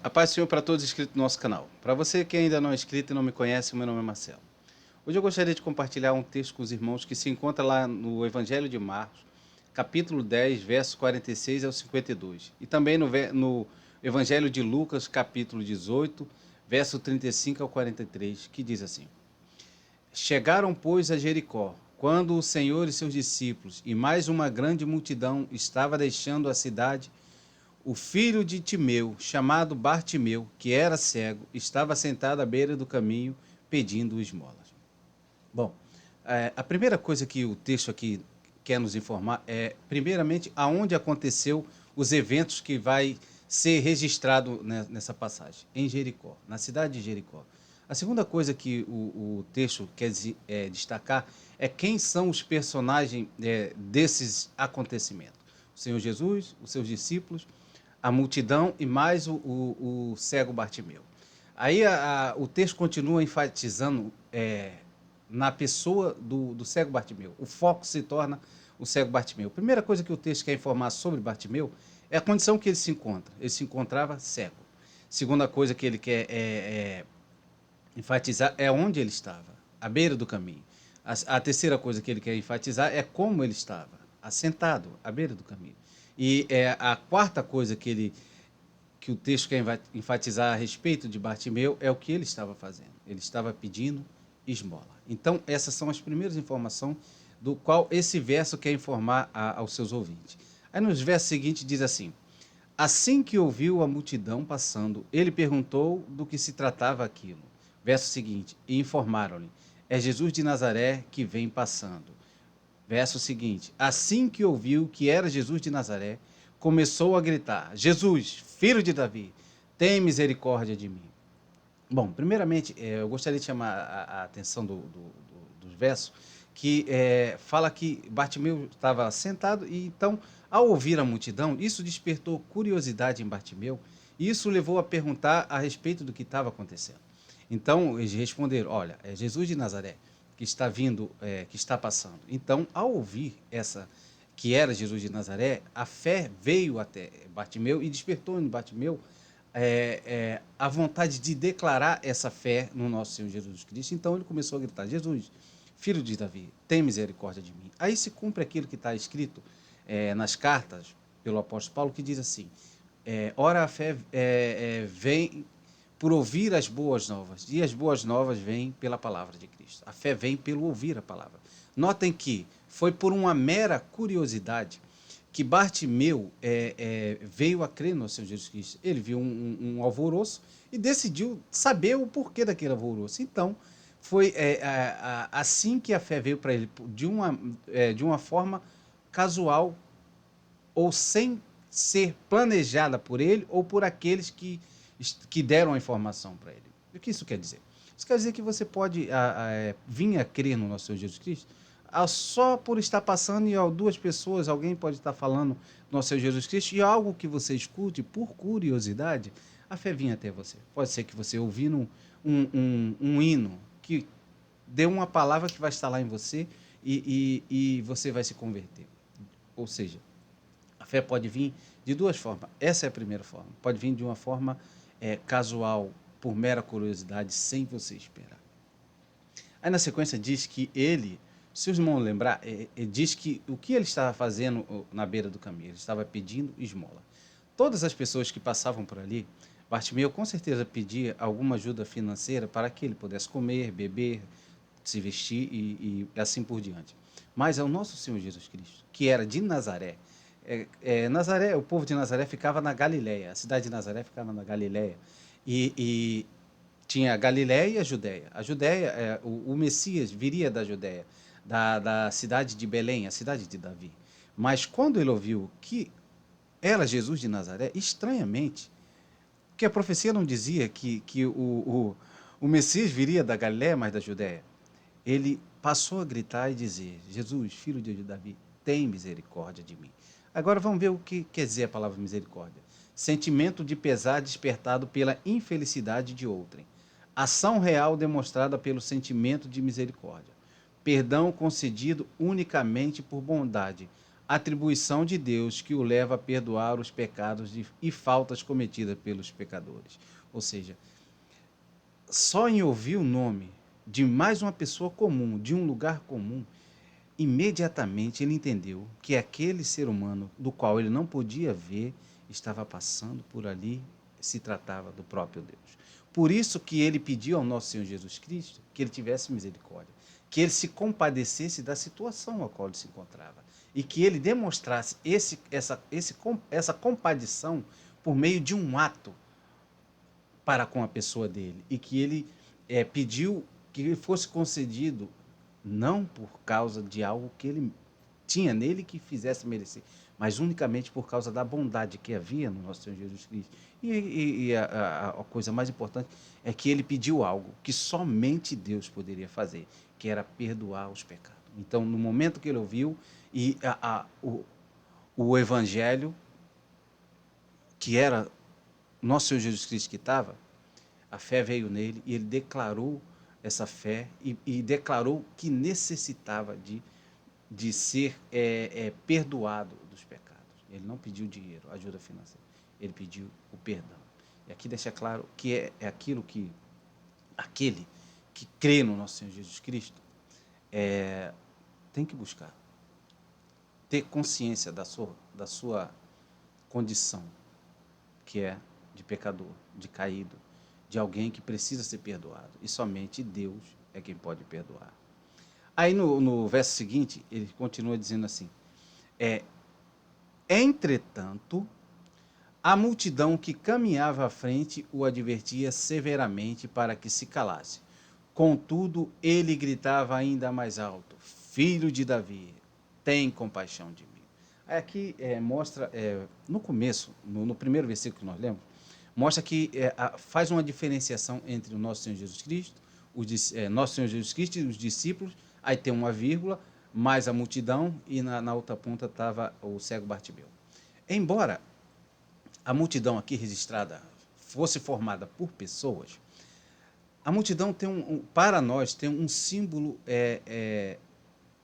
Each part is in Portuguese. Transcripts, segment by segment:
A paz do Senhor para todos inscritos no nosso canal. Para você que ainda não é inscrito e não me conhece, meu nome é Marcelo. Hoje eu gostaria de compartilhar um texto com os irmãos que se encontra lá no Evangelho de Marcos, capítulo 10, versos 46 ao 52. E também no Evangelho de Lucas, capítulo 18, verso 35 ao 43, que diz assim: Chegaram, pois, a Jericó, quando o Senhor e seus discípulos e mais uma grande multidão estava deixando a cidade. O filho de Timeu, chamado Bartimeu, que era cego, estava sentado à beira do caminho pedindo esmolas. Bom, a primeira coisa que o texto aqui quer nos informar é, primeiramente, aonde aconteceu os eventos que vai ser registrado nessa passagem, em Jericó, na cidade de Jericó. A segunda coisa que o texto quer destacar é quem são os personagens desses acontecimentos. O Senhor Jesus, os seus discípulos, a multidão e mais o cego Bartimeu. Aí o texto continua enfatizando na pessoa do cego Bartimeu. O foco se torna o cego Bartimeu. A primeira coisa que o texto quer informar sobre Bartimeu é a condição que ele se encontra. Ele se encontrava cego. Segunda coisa que ele quer enfatizar é onde ele estava, à beira do caminho. A terceira coisa que ele quer enfatizar é como ele estava, assentado, à beira do caminho. E a quarta coisa que o texto quer enfatizar a respeito de Bartimeu é o que ele estava fazendo. Ele estava pedindo esmola. Então, essas são as primeiras informações do qual esse verso quer informar aos seus ouvintes. Aí nos versos seguintes diz assim: Assim que ouviu a multidão passando, ele perguntou do que se tratava aquilo. Verso seguinte: E informaram-lhe: É Jesus de Nazaré que vem passando. Verso seguinte: Assim que ouviu que era Jesus de Nazaré, começou a gritar: Jesus, filho de Davi, tem misericórdia de mim. Bom, primeiramente, eu gostaria de chamar a atenção dos versos, que fala que Bartimeu estava sentado e então, ao ouvir a multidão, isso despertou curiosidade em Bartimeu e isso levou a perguntar a respeito do que estava acontecendo. Então, eles responderam: olha, é Jesus de Nazaré que está vindo, que está passando. Então, ao ouvir que era Jesus de Nazaré, a fé veio até Bartimeu e despertou em Bartimeu a vontade de declarar essa fé no nosso Senhor Jesus Cristo. Então ele começou a gritar: Jesus, filho de Davi, tem misericórdia de mim. Aí se cumpre aquilo que está escrito nas cartas pelo apóstolo Paulo, que diz assim: ora a fé vem por ouvir as boas novas, e as boas novas vêm pela palavra de Cristo. A fé vem pelo ouvir a palavra. Notem que foi por uma mera curiosidade que Bartimeu veio a crer no Senhor Jesus Cristo. Ele viu um alvoroço e decidiu saber o porquê daquele alvoroço. Então, foi assim que a fé veio para ele, de uma forma casual ou sem ser planejada por ele ou por aqueles que deram a informação para ele. O que isso quer dizer? Isso quer dizer que você pode vir a crer no nosso Senhor Jesus Cristo só por estar passando e duas pessoas, alguém pode estar falando do nosso Senhor Jesus Cristo e algo que você escute por curiosidade, a fé vinha até você. Pode ser que você ouvindo um hino que deu uma palavra que vai instalar em você e você vai se converter. Ou seja, a fé pode vir de duas formas. Essa é a primeira forma. Pode vir de uma forma casual, por mera curiosidade, sem você esperar. Aí na sequência diz que ele, se os irmãos lembrar, diz que o que ele estava fazendo na beira do caminho, ele estava pedindo esmola. Todas as pessoas que passavam por ali, Bartimeu com certeza pedia alguma ajuda financeira para que ele pudesse comer, beber, se vestir e assim por diante. Mas é o nosso Senhor Jesus Cristo, que era de Nazaré. Nazaré, o povo de Nazaré ficava na Galileia, a cidade de Nazaré ficava na Galileia. E tinha a Galileia e a Judéia. A Judéia, o Messias viria da Judéia, da cidade de Belém, a cidade de Davi. Mas quando ele ouviu que era Jesus de Nazaré, estranhamente, porque a profecia não dizia que o Messias viria da Galileia, mas da Judéia, ele passou a gritar e dizer: Jesus, filho de Davi, tem misericórdia de mim. Agora vamos ver o que quer dizer a palavra misericórdia. Sentimento de pesar despertado pela infelicidade de outrem. Ação real demonstrada pelo sentimento de misericórdia. Perdão concedido unicamente por bondade, atribuição de Deus que o leva a perdoar os pecados e faltas cometidas pelos pecadores. Ou seja, só em ouvir o nome de mais uma pessoa comum, de um lugar comum, imediatamente ele entendeu que aquele ser humano do qual ele não podia ver estava passando por ali, se tratava do próprio Deus. Por isso que ele pediu ao nosso Senhor Jesus Cristo que ele tivesse misericórdia, que ele se compadecesse da situação a qual ele se encontrava e que ele demonstrasse essa compadição por meio de um ato para com a pessoa dele e que ele pediu que ele fosse concedido não por causa de algo que ele tinha nele que fizesse merecer, mas unicamente por causa da bondade que havia no nosso Senhor Jesus Cristo. E a coisa mais importante é que ele pediu algo que somente Deus poderia fazer, que era perdoar os pecados. Então, no momento que ele ouviu, e o Evangelho, que era nosso Senhor Jesus Cristo que estava, a fé veio nele e ele declarou essa fé e declarou que necessitava de ser perdoado dos pecados. Ele não pediu dinheiro, ajuda financeira, ele pediu o perdão. E aqui deixa claro que é aquilo que aquele que crê no nosso Senhor Jesus Cristo tem que buscar, ter consciência da sua condição, que é de pecador, de caído, de alguém que precisa ser perdoado. E somente Deus é quem pode perdoar. Aí no verso seguinte, ele continua dizendo assim, entretanto, a multidão que caminhava à frente o advertia severamente para que se calasse. Contudo, ele gritava ainda mais alto, Filho de Davi, tem compaixão de mim. Aí aqui mostra, no começo, no primeiro versículo que nós lemos, mostra que faz uma diferenciação entre o nosso Senhor Jesus Cristo, nosso Senhor Jesus Cristo e os discípulos, aí tem uma vírgula, mais a multidão, e na outra ponta estava o cego Bartimeu. Embora a multidão aqui registrada fosse formada por pessoas, a multidão tem para nós tem um símbolo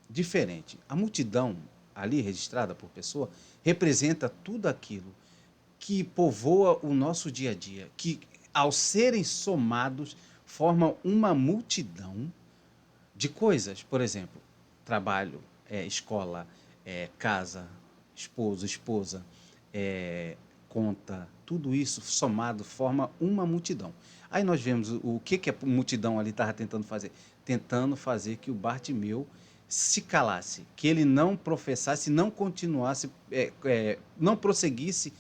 diferente. A multidão ali registrada por pessoa representa tudo aquilo que povoa o nosso dia a dia, que ao serem somados formam uma multidão de coisas. Por exemplo, trabalho, escola, casa, esposo, esposa, conta, tudo isso somado forma uma multidão. Aí nós vemos o que a multidão ali estava tentando fazer. Tentando fazer que o Bartimeu se calasse, que ele não professasse, não continuasse, não prosseguisse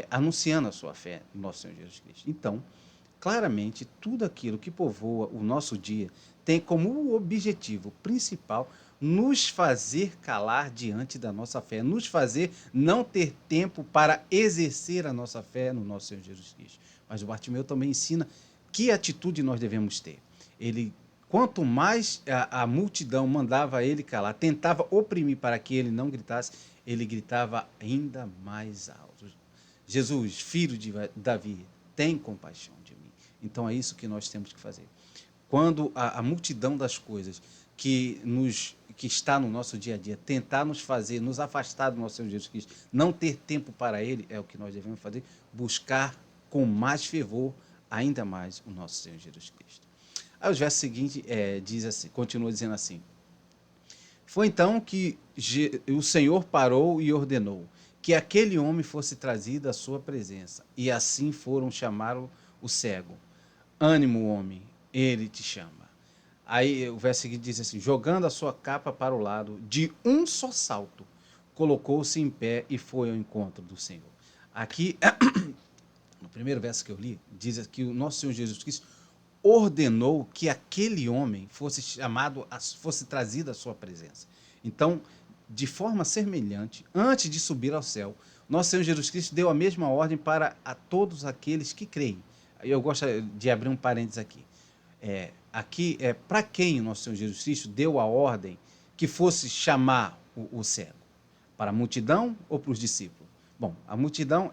anunciando a sua fé no nosso Senhor Jesus Cristo. Então, claramente, tudo aquilo que povoa o nosso dia tem como objetivo principal nos fazer calar diante da nossa fé, nos fazer não ter tempo para exercer a nossa fé no nosso Senhor Jesus Cristo. Mas o Bartimeu também ensina que atitude nós devemos ter. Ele, quanto mais a multidão mandava ele calar, tentava oprimir para que ele não gritasse, ele gritava ainda mais alto. Jesus, filho de Davi, tem compaixão de mim. Então é isso que nós temos que fazer. Quando a multidão das coisas que está no nosso dia a dia tentar nos fazer, nos afastar do nosso Senhor Jesus Cristo, não ter tempo para Ele, é o que nós devemos fazer, buscar com mais fervor ainda mais o nosso Senhor Jesus Cristo. Aí os versos seguintes diz assim, continua dizendo assim, foi então que o Senhor parou e ordenou que aquele homem fosse trazido à sua presença, e assim foram chamar o cego. Ânimo, homem, ele te chama. Aí o verso seguinte diz assim, jogando a sua capa para o lado, de um só salto, colocou-se em pé e foi ao encontro do Senhor. Aqui, no primeiro verso que eu li, diz que o nosso Senhor Jesus Cristo ordenou que aquele homem fosse trazido à sua presença. Então, de forma semelhante, antes de subir ao céu, nosso Senhor Jesus Cristo deu a mesma ordem para a todos aqueles que creem. Eu gosto de abrir um parênteses aqui. Aqui é para quem o nosso Senhor Jesus Cristo deu a ordem que fosse chamar o cego? Para a multidão ou para os discípulos? Bom, a multidão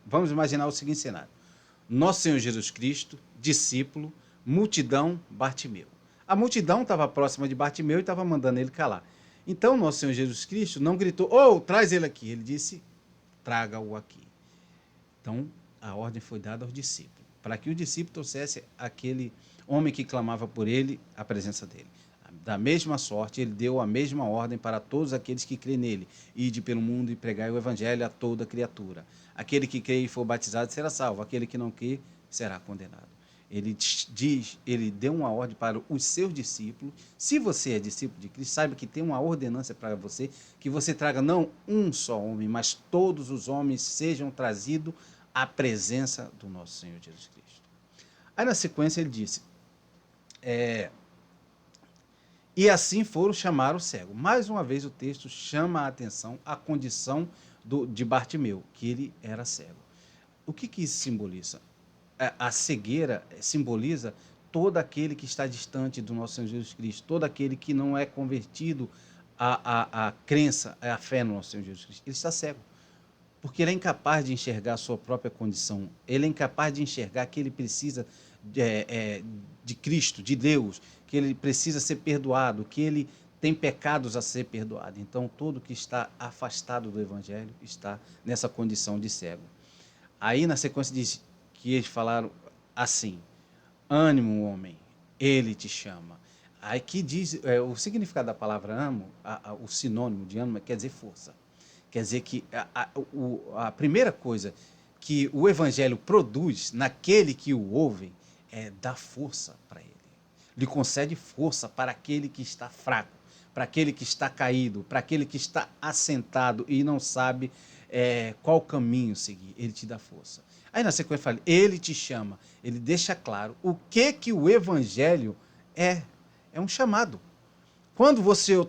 vamos imaginar o seguinte cenário. Nosso Senhor Jesus Cristo, discípulo, multidão, Bartimeu. A multidão estava próxima de Bartimeu e estava mandando ele calar. Então, nosso Senhor Jesus Cristo não gritou, oh, traz ele aqui. Ele disse, traga-o aqui. Então, a ordem foi dada aos discípulos, para que o discípulo trouxesse aquele homem que clamava por ele, a presença dele. Da mesma sorte, ele deu a mesma ordem para todos aqueles que crêem nele. Ide pelo mundo e pregai o evangelho a toda criatura. Aquele que crê e for batizado será salvo, aquele que não crê será condenado. Ele deu uma ordem para os seus discípulos. Se você é discípulo de Cristo, saiba que tem uma ordenança para você, que você traga não um só homem, mas todos os homens sejam trazidos à presença do nosso Senhor Jesus Cristo. Aí na sequência ele disse, e assim foram chamar o cego. Mais uma vez o texto chama a atenção a condição de Bartimeu, que ele era cego. O que isso simboliza? A cegueira simboliza todo aquele que está distante do nosso Senhor Jesus Cristo, todo aquele que não é convertido à crença, à fé no nosso Senhor Jesus Cristo. Ele está cego, porque ele é incapaz de enxergar a sua própria condição, ele é incapaz de enxergar que ele precisa de Cristo, de Deus, que ele precisa ser perdoado, que ele tem pecados a ser perdoado. Então, todo que está afastado do Evangelho está nessa condição de cego. Aí, na sequência, diz que eles falaram assim, ânimo, homem, ele te chama. Aí que diz, o significado da palavra ânimo, o sinônimo de ânimo quer dizer força. Quer dizer que a primeira coisa que o Evangelho produz naquele que o ouve é dar força para ele. Lhe concede força para aquele que está fraco, para aquele que está caído, para aquele que está assentado e não sabe qual caminho seguir. Ele te dá força. Aí na sequência fala, ele te chama, ele deixa claro o que o Evangelho é. É um chamado.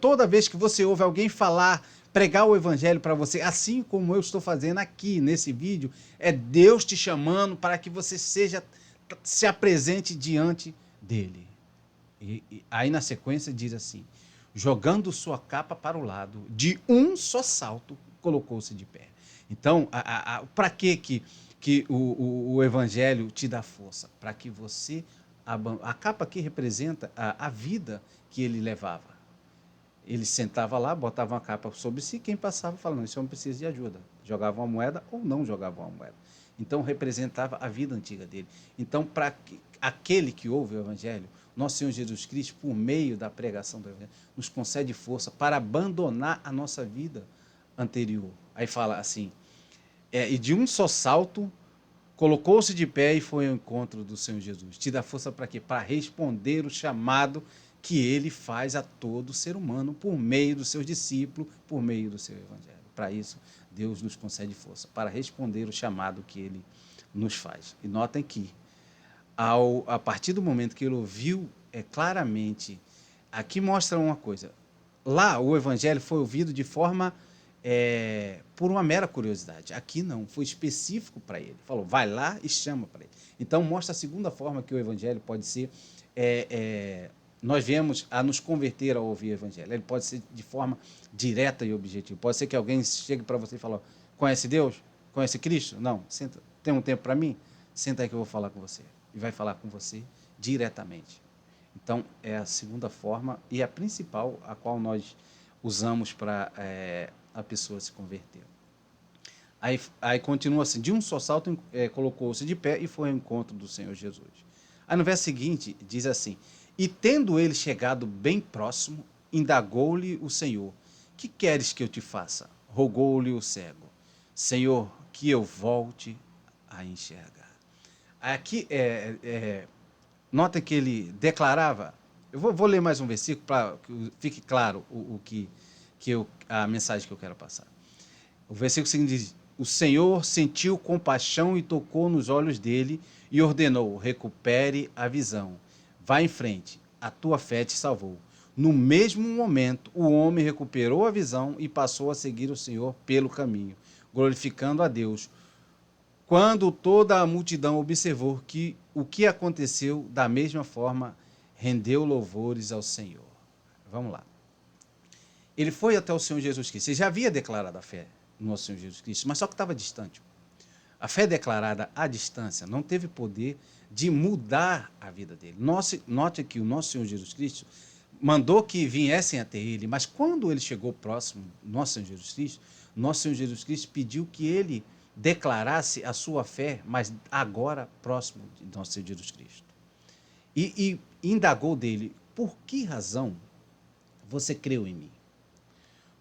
Toda vez que você ouve alguém falar, pregar o Evangelho para você, assim como eu estou fazendo aqui nesse vídeo, é Deus te chamando para que você se apresente diante dele. E aí na sequência diz assim, jogando sua capa para o lado, de um só salto, colocou-se de pé. Então, para que o Evangelho te dá força? Para que você... A capa aqui representa a vida que ele levava. Ele sentava lá, botava uma capa sobre si, quem passava falando, esse homem precisa de ajuda. Jogava uma moeda ou não jogava uma moeda. Então, representava a vida antiga dele. Então, para aquele que ouve o Evangelho, nosso Senhor Jesus Cristo, por meio da pregação do Evangelho, nos concede força para abandonar a nossa vida anterior. Aí fala assim, e de um só salto, colocou-se de pé e foi ao encontro do Senhor Jesus. Te dá força para quê? Para responder o chamado que ele faz a todo ser humano por meio dos seus discípulos, por meio do seu Evangelho. Para isso, Deus nos concede força, para responder o chamado que ele nos faz. E notem que, a partir do momento que ele ouviu claramente, aqui mostra uma coisa, lá o Evangelho foi ouvido de forma... por uma mera curiosidade. Aqui não, foi específico para ele. Falou, vai lá e chama para ele. Então, mostra a segunda forma que o Evangelho pode ser... nós viemos a nos converter ao ouvir o Evangelho. Ele pode ser de forma direta e objetiva. Pode ser que alguém chegue para você e fale, conhece Deus? Conhece Cristo? Não. Senta, tem um tempo para mim? Senta aí que eu vou falar com você. E vai falar com você diretamente. Então, é a segunda forma e a principal, a qual nós usamos para a pessoa se converter. Aí continua assim, de um só salto colocou-se de pé e foi ao encontro do Senhor Jesus. Aí no verso seguinte diz assim, e tendo ele chegado bem próximo, indagou-lhe o Senhor, que queres que eu te faça? Rogou-lhe o cego, Senhor, que eu volte a enxergar. Aqui, nota que ele declarava, eu vou ler mais um versículo para que fique claro a mensagem que eu quero passar. O versículo seguinte diz, o Senhor sentiu compaixão e tocou nos olhos dele e ordenou, recupere a visão. Vá em frente, a tua fé te salvou. No mesmo momento, o homem recuperou a visão e passou a seguir o Senhor pelo caminho, glorificando a Deus. Quando toda a multidão observou o que aconteceu, da mesma forma, rendeu louvores ao Senhor. Vamos lá. Ele foi até o Senhor Jesus Cristo. Ele já havia declarado a fé no nosso Senhor Jesus Cristo, mas só que estava distante. A fé declarada à distância não teve poder de mudar a vida dele. Note que o nosso Senhor Jesus Cristo mandou que viessem até ele, mas quando ele chegou próximo, nosso Senhor Jesus Cristo pediu que ele declarasse a sua fé, mas agora próximo de nosso Senhor Jesus Cristo. E indagou dele, por que razão você creu em mim?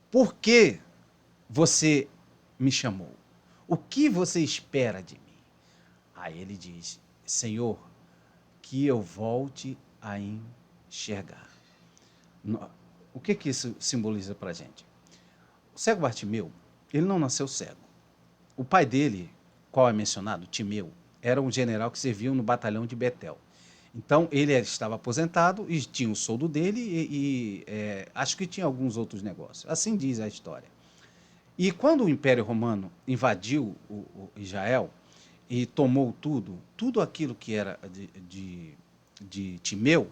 Por que você me chamou? O que você espera de mim? Aí ele diz, Senhor, que eu volte a enxergar. O que isso simboliza para a gente? O cego Bartimeu, ele não nasceu cego. O pai dele, qual é mencionado, Timeu, era um general que serviu no batalhão de Betel. Então, ele estava aposentado e tinha o soldo dele e acho que tinha alguns outros negócios. Assim diz a história. E quando o Império Romano invadiu o Israel e tomou tudo aquilo que era de Timeu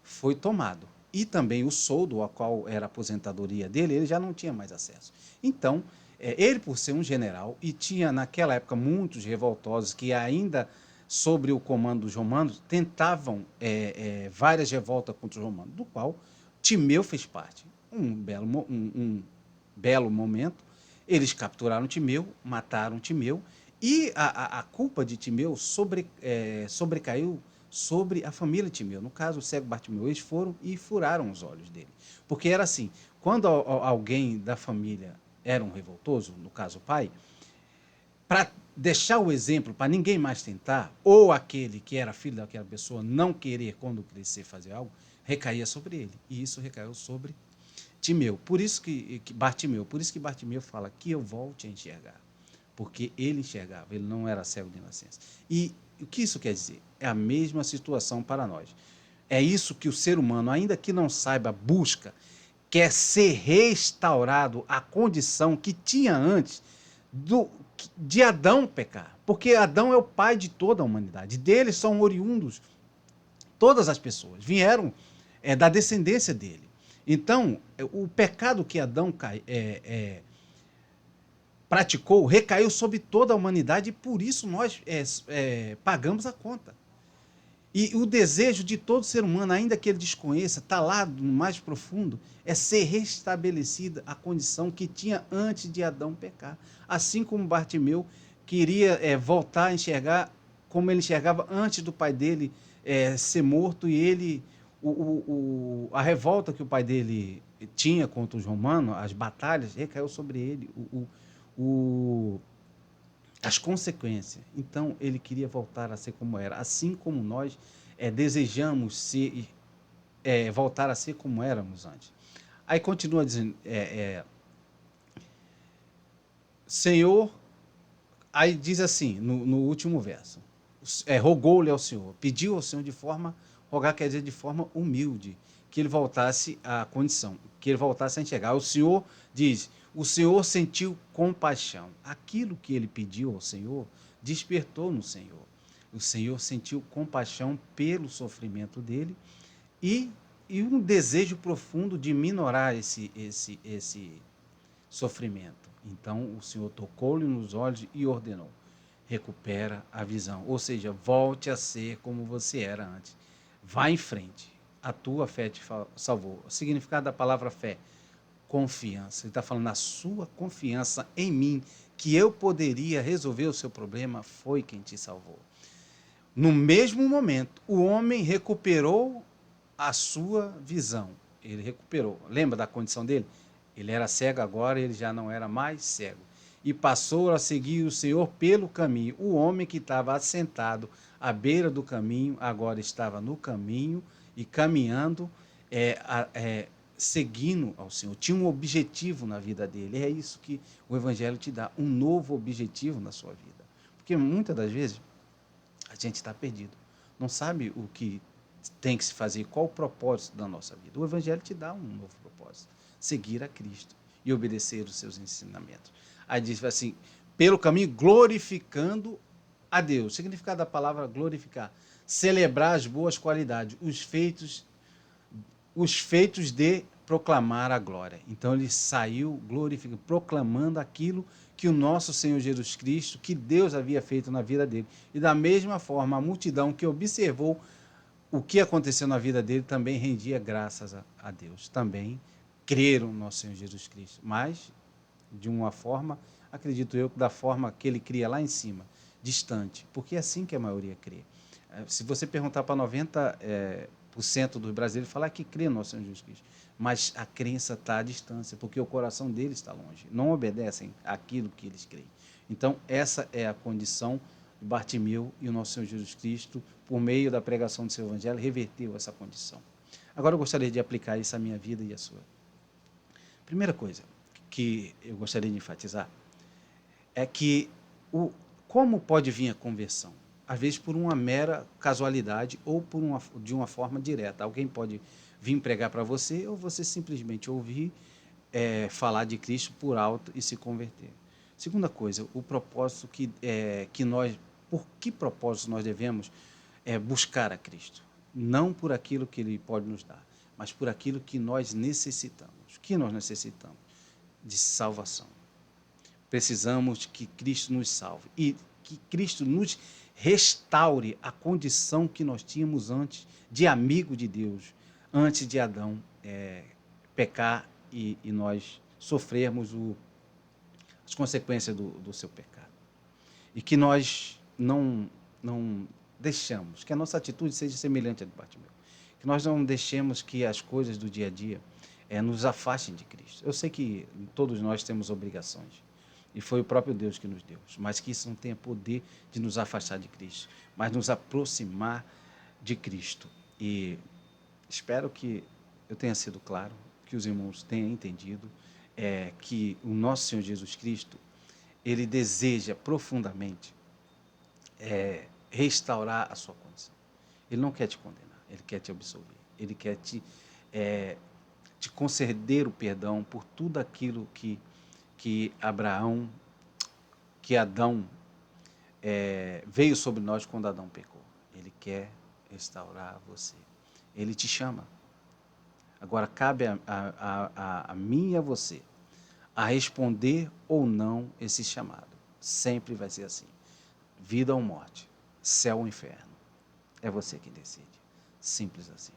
foi tomado. E também o soldo, a qual era a aposentadoria dele, ele já não tinha mais acesso. Então, ele, por ser um general, e tinha naquela época muitos revoltosos que ainda, sobre o comando dos romanos, tentavam várias revoltas contra os romanos, do qual Timeu fez parte. Um belo momento, eles capturaram Timeu, mataram Timeu, e a culpa de Timeu sobrecaiu sobre a família de Timeu. No caso, o cego Bartimeu, eles foram e furaram os olhos dele. Porque era assim, quando alguém da família era um revoltoso, no caso o pai, para deixar o exemplo, para ninguém mais tentar, ou aquele que era filho daquela pessoa não querer, quando crescer, fazer algo, recaía sobre ele. E isso recaiu sobre Timeu. Por isso que Bartimeu fala que eu volte a enxergar. Porque ele enxergava, ele não era cego de nascença. E o que isso quer dizer? É a mesma situação para nós. É isso que o ser humano, ainda que não saiba, busca, quer ser restaurado à condição que tinha antes de Adão pecar. Porque Adão é o pai de toda a humanidade. Dele são oriundos todas as pessoas, vieram da descendência dele. Então, o pecado que Adão praticou recaiu sobre toda a humanidade e por isso nós pagamos a conta. E o desejo de todo ser humano, ainda que ele desconheça, está lá no mais profundo, é ser restabelecida a condição que tinha antes de Adão pecar. Assim como Bartimeu queria voltar a enxergar como ele enxergava antes do pai dele ser morto e ele a revolta que o pai dele tinha contra os romanos, as batalhas, recaiu sobre ele. As consequências. Então, ele queria voltar a ser como era. Assim como nós desejamos voltar a ser como éramos antes. Aí continua dizendo, Senhor, aí diz assim, no último verso, rogou-lhe ao Senhor, pediu ao Senhor de forma, rogar quer dizer de forma humilde, que ele voltasse à condição, que ele voltasse a enxergar. O Senhor diz, o Senhor sentiu compaixão. Aquilo que ele pediu ao Senhor, despertou no Senhor. O Senhor sentiu compaixão pelo sofrimento dele e um desejo profundo de minorar esse sofrimento. Então, o Senhor tocou-lhe nos olhos e ordenou, recupera a visão. Ou seja, volte a ser como você era antes. Vá em frente. A tua fé te salvou. O significado da palavra fé, confiança. Ele está falando, a sua confiança em mim, que eu poderia resolver o seu problema, foi quem te salvou. No mesmo momento, o homem recuperou a sua visão. Ele recuperou. Lembra da condição dele? Ele era cego, agora ele já não era mais cego. E passou a seguir o Senhor pelo caminho. O homem que estava assentado à beira do caminho, agora estava no caminho e caminhando, seguindo ao Senhor. Tinha um objetivo na vida dele. É isso que o Evangelho te dá, um novo objetivo na sua vida. Porque muitas das vezes a gente está perdido. Não sabe o que tem que se fazer, qual o propósito da nossa vida. O Evangelho te dá um novo propósito. Seguir a Cristo e obedecer os seus ensinamentos. Aí diz assim, pelo caminho glorificando a Deus. O significado da palavra glorificar. Celebrar as boas qualidades, os feitos de proclamar a glória. Então ele saiu glorificando, proclamando aquilo que o nosso Senhor Jesus Cristo, que Deus havia feito na vida dele. E da mesma forma, a multidão que observou o que aconteceu na vida dele também rendia graças a Deus. Também creram no nosso Senhor Jesus Cristo. Mas, de uma forma, acredito eu, da forma que ele cria lá em cima, distante. Porque é assim que a maioria crê. Se você perguntar para 90% dos brasileiros, falar que crê no nosso Senhor Jesus Cristo. Mas a crença está à distância, porque o coração deles está longe. Não obedecem àquilo que eles creem. Então, essa é a condição de Bartimeu, e o nosso Senhor Jesus Cristo, por meio da pregação do seu evangelho, reverteu essa condição. Agora eu gostaria de aplicar isso à minha vida e à sua. Primeira coisa que eu gostaria de enfatizar é que como pode vir a conversão? Às vezes por uma mera casualidade ou de uma forma direta. Alguém pode vir pregar para você, ou você simplesmente ouvir falar de Cristo por alto e se converter. Segunda coisa, o propósito por que propósito nós devemos buscar a Cristo? Não por aquilo que Ele pode nos dar, mas por aquilo que nós necessitamos. O que nós necessitamos? De salvação. Precisamos que Cristo nos salve e que Cristo nos restaure a condição que nós tínhamos antes de amigo de Deus, antes de Adão pecar e nós sofrermos as consequências do seu pecado. E que nós não deixamos, que a nossa atitude seja semelhante à de Bartimeu. Que nós não deixemos que as coisas do dia a dia nos afastem de Cristo. Eu sei que todos nós temos obrigações, e foi o próprio Deus que nos deu, mas que isso não tenha poder de nos afastar de Cristo, mas nos aproximar de Cristo. E espero que eu tenha sido claro, que os irmãos tenham entendido que o nosso Senhor Jesus Cristo, Ele deseja profundamente restaurar a sua condição. Ele não quer te condenar, Ele quer te absolver, Ele quer te conceder o perdão por tudo aquilo que Adão veio sobre nós quando Adão pecou. Ele quer restaurar você. Ele te chama. Agora, cabe a mim e a você a responder ou não esse chamado. Sempre vai ser assim. Vida ou morte, céu ou inferno. É você quem decide. Simples assim.